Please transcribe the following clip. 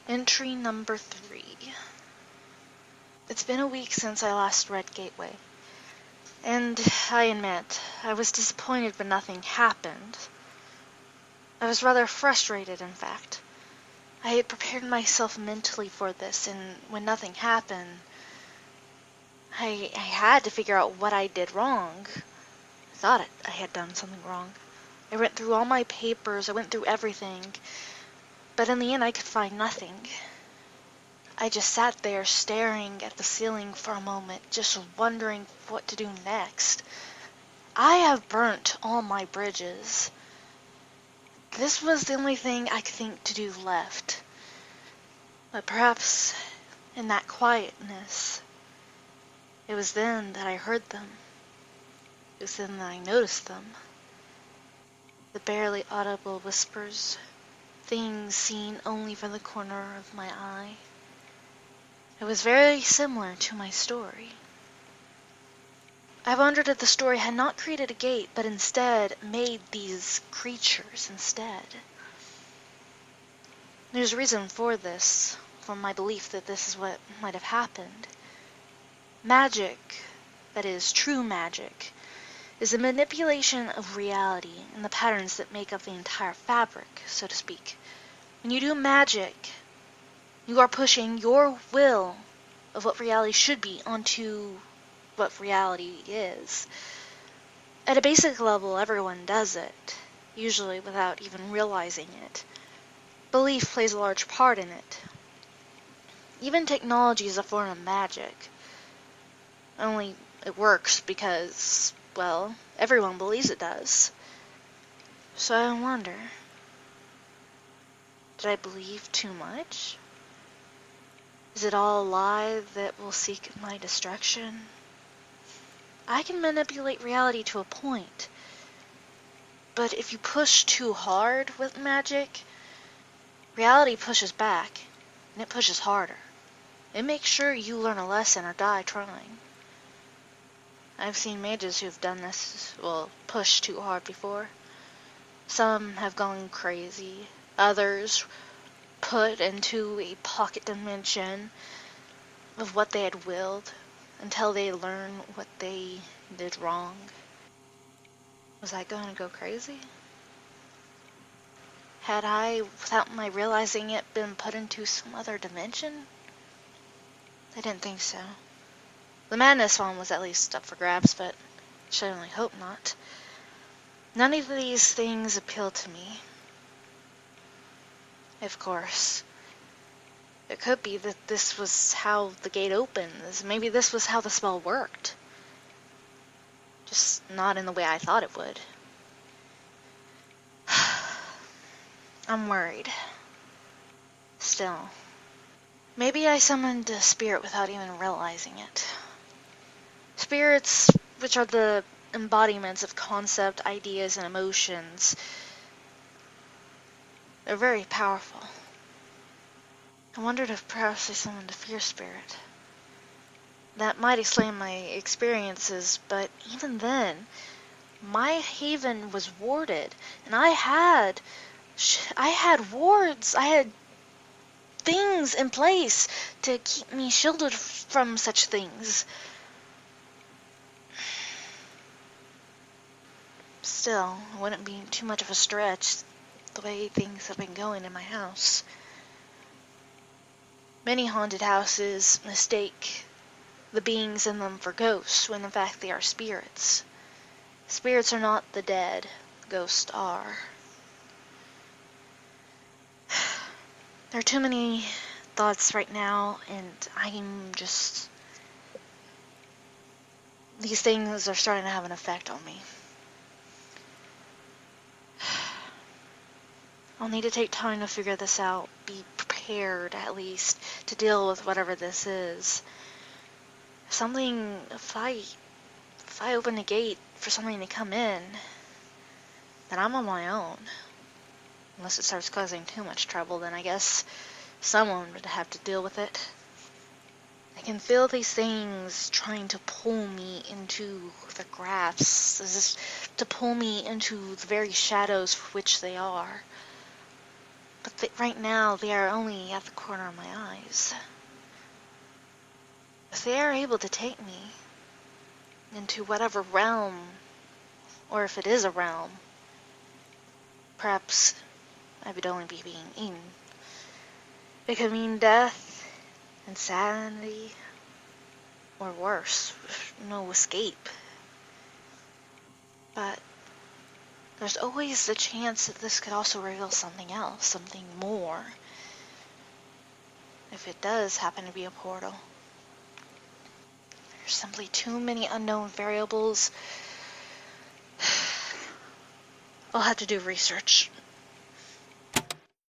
Entry number 3. It's been a week since I last read Gateway, and I admit, I was disappointed when nothing happened. I was rather frustrated, in fact. I had prepared myself mentally for this, and when nothing happened, I had to figure out what I did wrong. I thought I had done something wrong. I went through all my papers, I went through everything, but in the end I could find nothing. I just sat there staring at the ceiling for a moment, just wondering what to do next. I have burnt all my bridges. This was the only thing I could think to do left. But perhaps in that quietness, it was then that I heard them. It was then that I noticed them. The barely audible whispers, things seen only from the corner of my eye. It was very similar to my story. I wondered if the story had not created a gate, but instead made these creatures instead. There's a reason for this, for my belief that this is what might have happened. Magic, that is, true magic, is a manipulation of reality and the patterns that make up the entire fabric, so to speak. When you do magic, you are pushing your will of what reality should be onto what reality is. At a basic level, everyone does it, usually without even realizing it. Belief plays a large part in it. Even technology is a form of magic. Only it works because, well, everyone believes it does. So I wonder, did I believe too much? Is it all a lie that will seek my destruction? I can manipulate reality to a point, but if you push too hard with magic, reality pushes back, and it pushes harder. It makes sure you learn a lesson or die trying. I've seen mages who've done this, well, pushed too hard before. Some have gone crazy, others put into a pocket dimension of what they had willed until they learn what they did wrong. Was I going to go crazy? Had I, without my realizing it, been put into some other dimension? I didn't think so. The madness one was at least up for grabs, but I should only hope not. None of these things appeal to me. Of course, it could be that this was how the gate opens. Maybe this was how the spell worked. Just not in the way I thought it would. I'm worried. Still. Maybe I summoned a spirit without even realizing it. Spirits, which are the embodiments of concept, ideas, and emotions, they're very powerful. I wondered if perhaps I summoned a fear spirit. That might explain my experiences, but even then, my haven was warded, and I had wards, I had things in place to keep me shielded from such things. Still, it wouldn't be too much of a stretch the way things have been going in my house. Many haunted houses mistake the beings in them for ghosts, when in fact they are spirits. Spirits are not the dead, ghosts are. There are too many thoughts right now, and these things are starting to have an effect on me. I'll need to take time to figure this out, be prepared at least to deal with whatever this is. If I open the gate for something to come in, then I'm on my own. Unless it starts causing too much trouble, then I guess someone would have to deal with it. I can feel these things trying to pull me into the grasp, as if to pull me into the very shadows for which they are. But right now, they are only at the corner of my eyes. If they are able to take me into whatever realm, or if it is a realm, perhaps I would only be being eaten. It could mean death, insanity, or worse, no escape. But there's always the chance that this could also reveal something else, something more. If it does happen to be a portal. There's simply too many unknown variables. I'll have to do research.